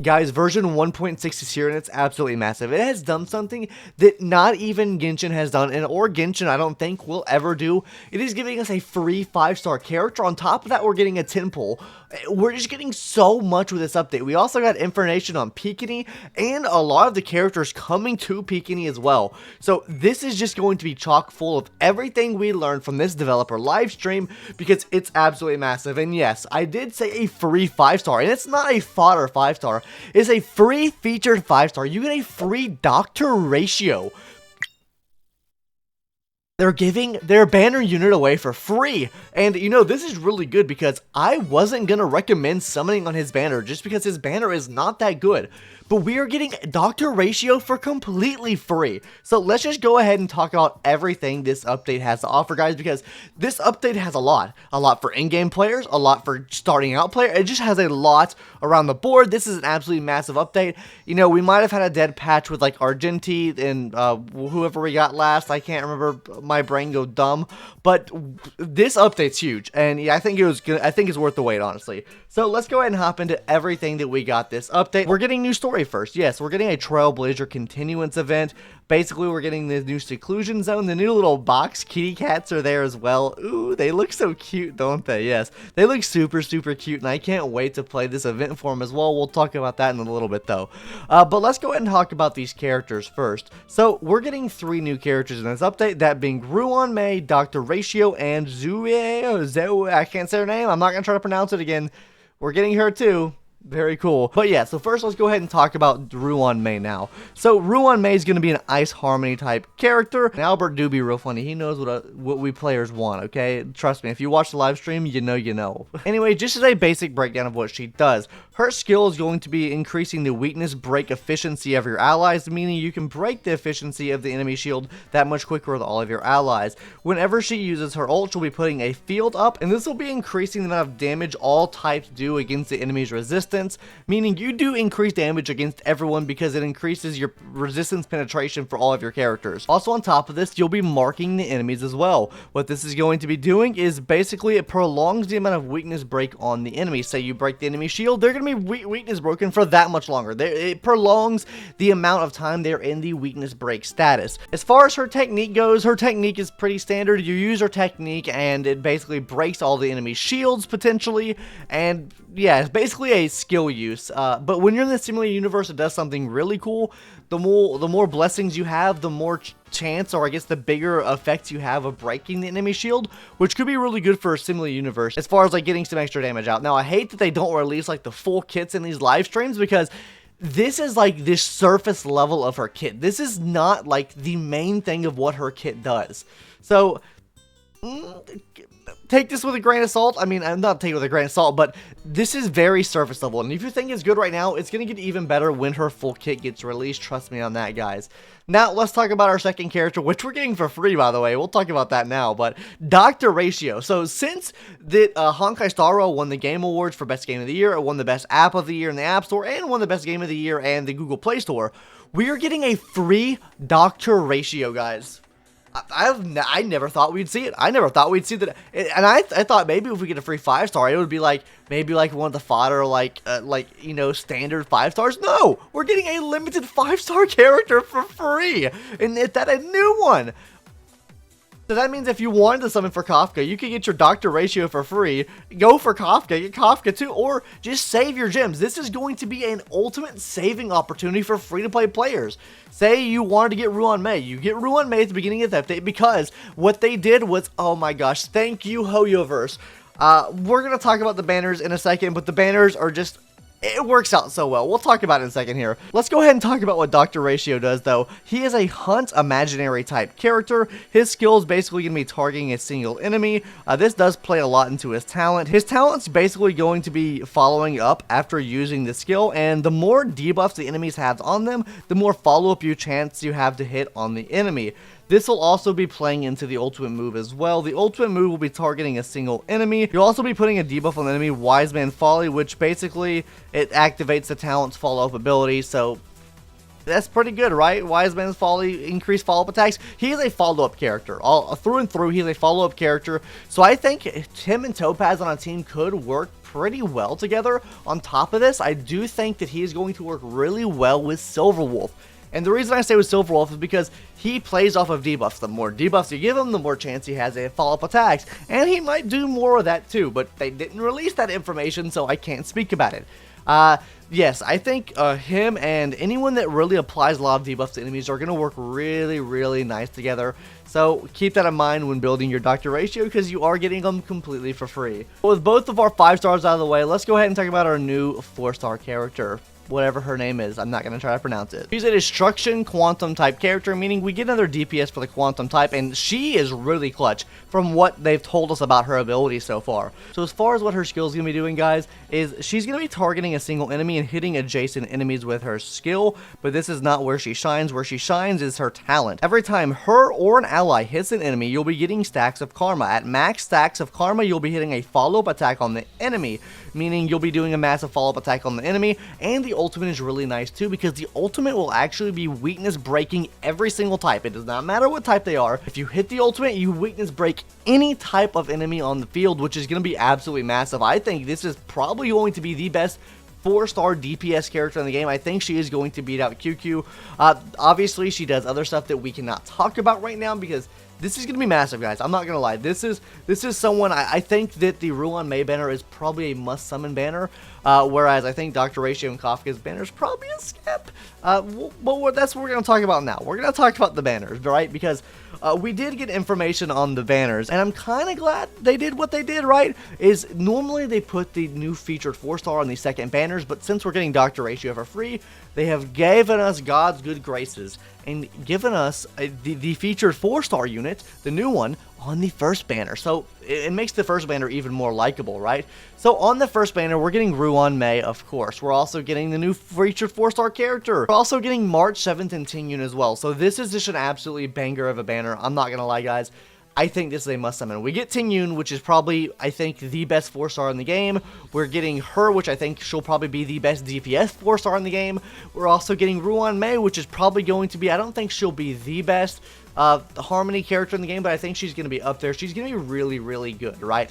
Guys, version 1.6 is here and it's absolutely massive. It has done something that not even Genshin has done, and or Genshin I don't think will ever do. It is giving us a free 5-star character. On top of that, we're getting a 10 pull. We're just getting so much with this update. We also got information on Pikini and a lot of the characters coming to Pikini as well. So this is just going to be chock full of everything we learned from this developer live stream because it's absolutely massive. And yes, I did say a free 5-star, and it's not a fodder 5-star. It's a free featured 5-star. You get a free doctor ratio. They're giving their banner unit away for free. And you know, this is really good because I wasn't going to recommend summoning on his banner just because his banner is not that good. But we are getting Doctor Ratio for completely free. So let's just go ahead and talk about everything this update has to offer, guys, because this update has a lot. A lot for in-game players, a lot for starting out players. It just has a lot around the board. This is an absolutely massive update. You know, we might have had a dead patch with like Argenti and whoever we got last. I can't remember. My brain go dumb. But this update's huge, and yeah, I think it's worth the wait, honestly. So let's go ahead and hop into everything that we got this update. We're getting new story first. Yes, we're getting a Trailblazer continuance event. Basically, we're getting the new seclusion zone. The new little box kitty cats are there as well. Ooh, they look so cute, don't they? Yes, they look super, super cute, and I can't wait to play this event for them as well. We'll talk about that in a little bit, though. But let's go ahead and talk about these characters first. So, we're getting 3 new characters in this update, that being Ruan Mei, Dr. Ratio, and Xueyi. I can't say her name. I'm not going to try to pronounce it again. We're getting her, too. Very cool. But yeah, so first let's go ahead and talk about Ruan Mei now. So Ruan Mei is going to be an Ice Harmony type character. And Albert do be real funny. He knows what we players want, okay? Trust me, if you watch the live stream, you know you know. Anyway, just as a basic breakdown of what she does, her skill is going to be increasing the weakness break efficiency of your allies, meaning you can break the efficiency of the enemy shield that much quicker with all of your allies. Whenever she uses her ult, she'll be putting a field up, and this will be increasing the amount of damage all types do against the enemy's resistance, meaning you do increase damage against everyone because it increases your resistance penetration for all of your characters. Also on top of this, you'll be marking the enemies as well. What this is going to be doing is basically it prolongs the amount of weakness break on the enemy. Say you break the enemy shield, they're going to be weakness broken for that much longer. It prolongs the amount of time they're in the weakness break status. As far as her technique goes, her technique is pretty standard. You use her technique and it basically breaks all the enemy shields potentially, and yeah, it's basically a skill use. But when you're in the simulated universe, it does something really cool. The more blessings you have, the more chance, or I guess the bigger effects you have of breaking the enemy shield, which could be really good for a simulated universe as far as like getting some extra damage out. Now, I hate that they don't release like the full kits in these live streams because this is like this surface level of her kit. This is not like the main thing of what her kit does. So take this with a grain of salt. I mean, I'm not taking it with a grain of salt, but this is very surface level. And if you think it's good right now, it's going to get even better when her full kit gets released. Trust me on that, guys. Now, let's talk about our second character, which we're getting for free, by the way. We'll talk about that now, but Dr. Ratio. So, since the Honkai Star Rail won the Game Awards for Best Game of the Year, it won the Best App of the Year in the App Store, and won the Best Game of the Year and the Google Play Store, we are getting a free Dr. Ratio, guys. I never thought we'd see it. I never thought we'd see that. And I thought maybe if we get a free 5-star, it would be like, maybe like one of the fodder, like, you know, standard 5-stars. No, we're getting a limited 5-star character for free. And is that a new one? So that means if you wanted to summon for Kafka, you could get your Doctor Ratio for free, go for Kafka, get Kafka too, or just save your gems. This is going to be an ultimate saving opportunity for free-to-play players. Say you wanted to get Ruan Mei. You get Ruan Mei at the beginning of the update because what they did was, oh my gosh, thank you, Hoyoverse. We're going to talk about the banners in a second, but the banners are just... it works out so well. We'll talk about it in a second here. Let's go ahead and talk about what Dr. Ratio does, though. He is a hunt imaginary type character. His skill is basically going to be targeting a single enemy. This does play a lot into his talent. His talent's basically going to be following up after using the skill, and the more debuffs the enemies have on them, the more follow-up chance you have to hit on the enemy. This will also be playing into the ultimate move as well. The ultimate move will be targeting a single enemy. You'll also be putting a debuff on the enemy, Wise Man Folly, which basically it activates the talent's follow-up ability. So that's pretty good, right? Wise Man's Folly, increased follow-up attacks. He is a follow-up character. All through and through, he's a follow-up character. So I think him and Topaz on a team could work pretty well together. On top of this, I do think that he is going to work really well with Silverwolf. And the reason I say with Silverwolf is because he plays off of debuffs. The more debuffs you give him, the more chance he has to follow up attacks. And he might do more of that too, but they didn't release that information, so I can't speak about it. Yes, I think him and anyone that really applies a lot of debuffs to enemies are going to work really, really nice together. So keep that in mind when building your doctor ratio, because you are getting them completely for free. With both of our 5 stars out of the way, let's go ahead and talk about our new 4-star character. Whatever her name is, I'm not going to try to pronounce it. She's a destruction quantum type character, meaning we get another DPS for the quantum type, and she is really clutch from what they've told us about her ability so far. So as far as what her skill is going to be doing, guys, is she's going to be targeting a single enemy and hitting adjacent enemies with her skill, but this is not where she shines. Where she shines is her talent. Every time her or an ally hits an enemy, you'll be getting stacks of karma. At max stacks of karma, you'll be hitting a follow-up attack on the enemy, meaning you'll be doing a massive follow-up attack on the enemy, and the ultimate is really nice too, because the ultimate will actually be weakness breaking every single type. It does not matter what type they are. If you hit the ultimate, you weakness break any type of enemy on the field, which is going to be absolutely massive. I think this is probably going to be the best 4-star DPS character in the game. I think she is going to beat out QQ. Obviously, she does other stuff that we cannot talk about right now, because this is going to be massive, guys. I'm not going to lie. This is someone, I think that the Ruan Mei banner is probably a must-summon banner, whereas I think Dr. Ratio and Kafka's banner is probably a skip. But that's what we're going to talk about now. We're going to talk about the banners, right? Because we did get information on the banners, and I'm kind of glad they did what they did, right? Is normally they put the new featured 4-star on the second banners, but since we're getting Dr. Ratio for free, they have given us God's good graces and given us the featured 4-star unit, the new one, on the first banner. So it makes the first banner even more likable, right? So on the first banner, we're getting Ruan Mei, of course. We're also getting the new featured 4-star character. We're also getting March 7th and Tingyun as well. So this is just an absolutely banger of a banner. I'm not gonna lie, guys. I think this is a must summon. We get Tingyun, which is probably, I think, the best 4-star in the game. We're getting her, which I think she'll probably be the best DPS 4-star in the game. We're also getting Ruan Mei, which is probably going to be, I don't think she'll be the best Harmony character in the game, but I think she's going to be up there. She's going to be really, really good, right?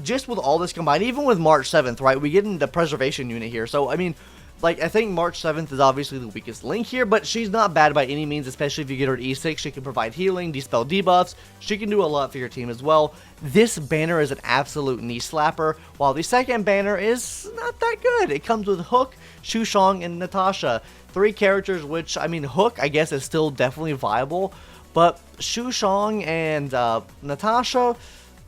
Just with all this combined, even with March 7th, right, we get in the preservation unit here. So, I mean, like, I think March 7th is obviously the weakest link here, but she's not bad by any means, especially if you get her to E6. She can provide healing, dispel debuffs. She can do a lot for your team as well. This banner is an absolute knee slapper, while the second banner is not that good. It comes with Hook, Xueyi, and Natasha. 3 characters, which, I mean, Hook, I guess, is still definitely viable, but Xueyi and Natasha,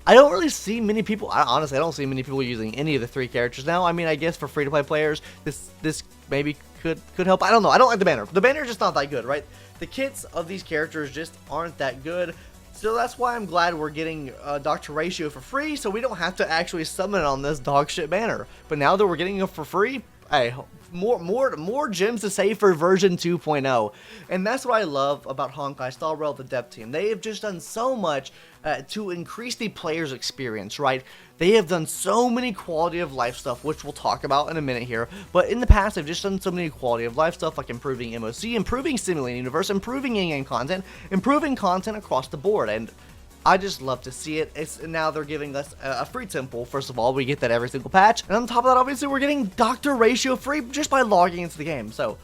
I don't really see many people, honestly, I don't see many people using any of the 3 characters now. I mean, I guess for free-to-play players, this maybe could help. I don't know. I don't like the banner. The banner is just not that good, right? The kits of these characters just aren't that good. So that's why I'm glad we're getting Dr. Ratio for free, so we don't have to actually summon on this dog shit banner. But now that we're getting it for free, hey, more gems to save for version 2.0. And that's what I love about Honkai Star Rail, the dev team. They have just done so much to increase the player's experience, right? They have done so many quality of life stuff, which we'll talk about in a minute here. But in the past, they've just done so many quality of life stuff, like improving MOC, improving Simulating Universe, improving in-game content, improving content across the board. And I just love to see it. Now they're giving us a free temple. First of all, we get that every single patch. And on top of that, obviously, we're getting Dr. Ratio free just by logging into the game. So,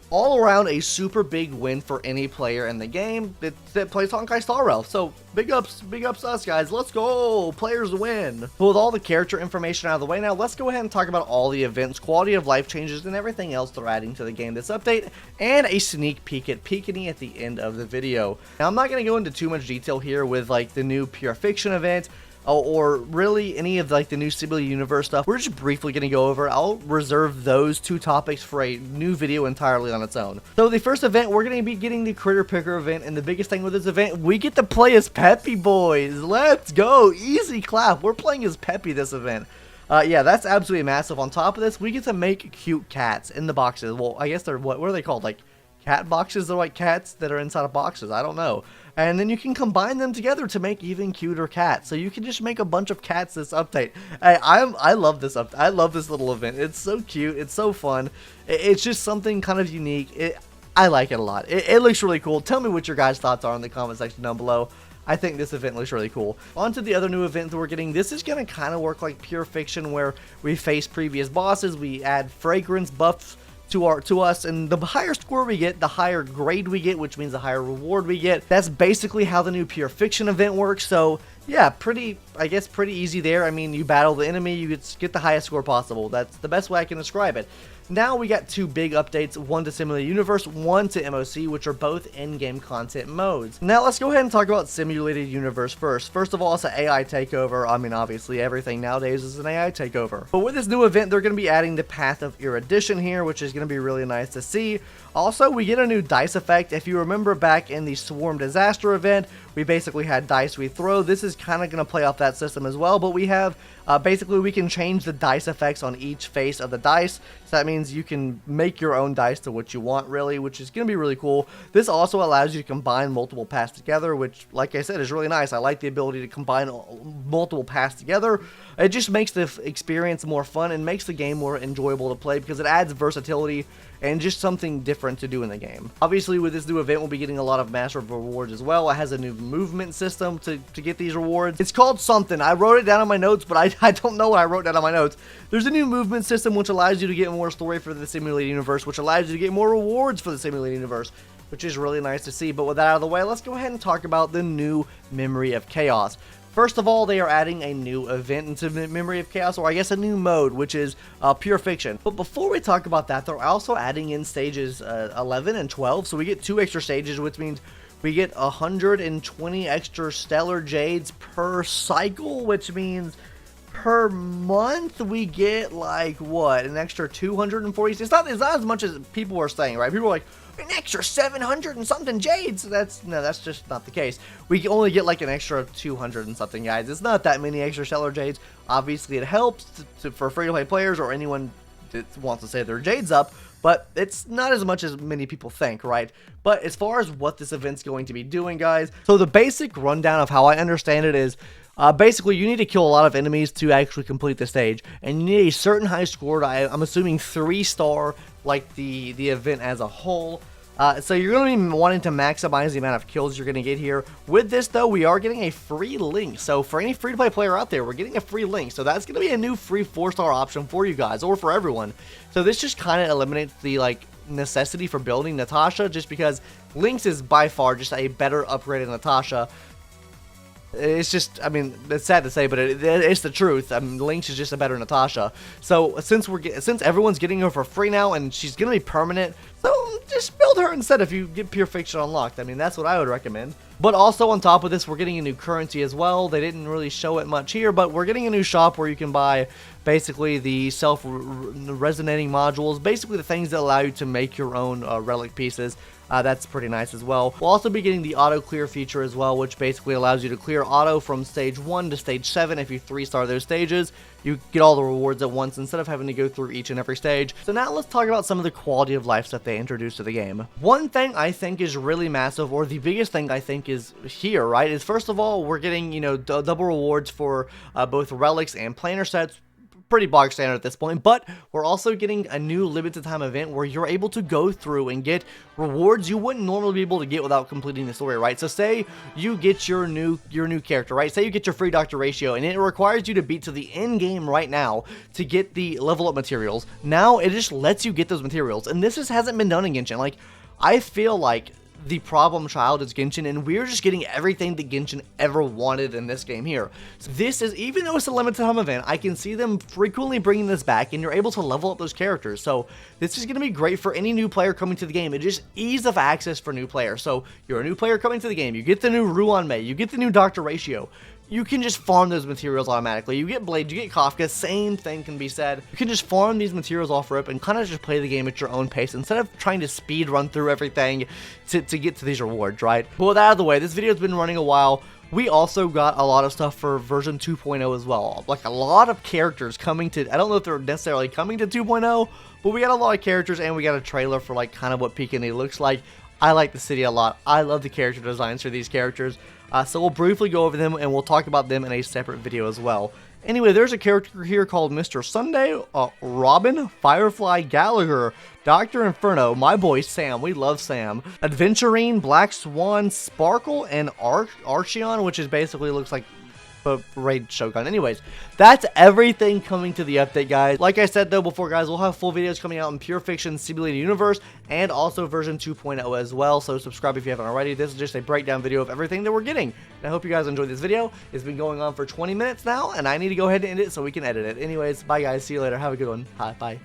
all around a super big win for any player in the game that plays Honkai Star Rail. So, big ups us, guys. Let's go. Players win. But with all the character information out of the way now, let's go ahead and talk about all the events, quality of life changes, and everything else they're adding to the game this update, and a sneak peek at Peekany at the end of the video. Now, I'm not going to go into too much detail here with, like, the new Pure Fiction event, or really any of like the new Simulating Universe stuff. We're just briefly going to go over. I'll reserve those 2 topics for a new video entirely on its own. So the first event, we're going to be getting the Critter Picker event, and the biggest thing with this event, we get to play as Peppy boys. Let's go. Easy clap. We're playing as Peppy this event. Yeah, that's absolutely massive. On top of this, we get to make cute cats in the boxes. Well, I guess they're, what are they called? Like cat boxes? They're like cats that are inside of boxes. I don't know. And then you can combine them together to make even cuter cats. So you can just make a bunch of cats this update. Hey, I love this update. I love this little event. It's so cute. It's so fun. It's just something kind of unique. I like it a lot. It looks really cool. Tell me what your guys' thoughts are in the comment section down below. I think this event looks really cool. On to the other new event that we're getting. This is going to kind of work like Pure Fiction, where we face previous bosses, we add fragrance buffs to us, and the higher score we get, the higher grade we get, which means the higher reward we get. That's basically how the new Pure Fiction event works. So yeah, I guess pretty easy there. I mean, you battle the enemy, you get the highest score possible. That's the best way I can describe it. Now we got two big updates, one to Simulated Universe, one to MOC, which are both in-game content modes. Now let's go ahead and talk about Simulated Universe first. First of all, it's an AI takeover. I mean, obviously everything nowadays is an AI takeover. But with this new event, they're going to be adding the Path of Erudition here, which is going to be really nice to see. Also, we get a new dice effect. If you remember back in the Swarm Disaster event, we basically had dice we throw. This is kind of going to play off that system as well, but we have basically we can change the dice effects on each face of the dice. So that means you can make your own dice to what you want, really, which is going to be really cool. This also allows you to combine multiple paths together, which, like I said, is really nice. I like the ability to combine multiple paths together. It just makes the experience more fun and makes the game more enjoyable to play because it adds versatility and just something different to do in the game. Obviously, with this new event, we'll be getting a lot of massive rewards as well. It has a new movement system to get these rewards. It's called something. I wrote it down on my notes, but I don't know what I wrote down on my notes. There's a new movement system which allows you to get more story for the Simulated Universe, which allows you to get more rewards for the Simulated Universe, which is really nice to see. But with that out of the way, let's go ahead and talk about the new Memory of Chaos. First of all, they are adding a new event into Memory of Chaos, or I guess a new mode, which is Pure Fiction. But before we talk about that, they're also adding in stages 11 and 12, so we get 2 extra stages, which means we get 120 extra Stellar Jades per cycle, which means per month we get, like, what, an extra 240? It's not as much as people are saying, right? People are like, an extra 700 and something jades. That's just not the case. We only get like an extra 200 and something, guys. It's not that many extra Stellar Jades. Obviously, it helps for free-to-play players or anyone that wants to save their jades up, but it's not as much as many people think, right? But as far as what this event's going to be doing, guys, so the basic rundown of how I understand it is, basically, you need to kill a lot of enemies to actually complete the stage, and you need a certain high score, I'm assuming 3-star, like the event as a whole. So you're going to be wanting to maximize the amount of kills you're going to get here. With this, though, we are getting a free link. So for any free-to-play player out there, we're getting a free link. So that's going to be a new free 4-star option for you guys, or for everyone. So this just kind of eliminates the, like, necessity for building Natasha, just because Lynx is by far just a better upgraded Natasha. It's just, I mean, it's sad to say, but it's the truth. I mean, Lynx is just a better Natasha. So since everyone's getting her for free now, and she's gonna be permanent, so just build her instead if you get Pure Fiction unlocked. I mean, that's what I would recommend. But also on top of this, we're getting a new currency as well. They didn't really show it much here, but we're getting a new shop where you can buy basically the self-resonating modules, basically the things that allow you to make your own relic pieces. That's pretty nice as well. We'll also be getting the auto clear feature as well, which basically allows you to clear auto from stage 1 to stage 7. If you 3-star those stages, you get all the rewards at once instead of having to go through each and every stage. So now let's talk about some of the quality of life stuff they introduced to the game. One thing I think is really massive, or the biggest thing I think is here, right, is first of all, we're getting, you know, double rewards for both relics and planar sets. Pretty bog standard at this point, but we're also getting a new limited time event where you're able to go through and get rewards you wouldn't normally be able to get without completing the story, right? So say you get your new character, right? Say you get your free doctor ratio, and it requires you to beat to the end game right now to get the level up materials. Now it just lets you get those materials, and this just hasn't been done in Genshin. Like, I feel like the problem child is Genshin, and we're just getting everything that Genshin ever wanted in this game here. So this is, even though it's a limited time event, I can see them frequently bringing this back, and you're able to level up those characters. So this is going to be great for any new player coming to the game. It just ease of access for new players. So you're a new player coming to the game, you get the new Ruan Mei, you get the new Doctor Ratio. You can just farm those materials automatically. You get Blade, you get Kafka, same thing can be said. You can just farm these materials off rip and kind of just play the game at your own pace instead of trying to speed run through everything to get to these rewards, right? But with that out of the way, this video's been running a while. We also got a lot of stuff for version 2.0 as well. Like a lot of characters coming to, I don't know if they're necessarily coming to 2.0, but we got a lot of characters and we got a trailer for like kind of what Peekany looks like. I like the city a lot. I love the character designs for these characters. So we'll briefly go over them and we'll talk about them in a separate video as well. Anyway, there's a character here called Mr. Sunday, Robin, Firefly, Gallagher, Dr. Inferno, my boy Sam, we love Sam, Adventurine, Black Swan, Sparkle, and Archeon, which is basically looks like Raid Shogun. Anyways, that's everything coming to the update, guys. Like I said though before, guys, we'll have full videos coming out in Pure Fiction Simulated Universe and also version 2.0 as well, so subscribe if you haven't already. This is just a breakdown video of everything that we're getting, and I hope you guys enjoyed this video. It's been going on for 20 minutes now, and I need to go ahead and end it so we can edit it. Anyways, bye guys, see you later, have a good one. Bye.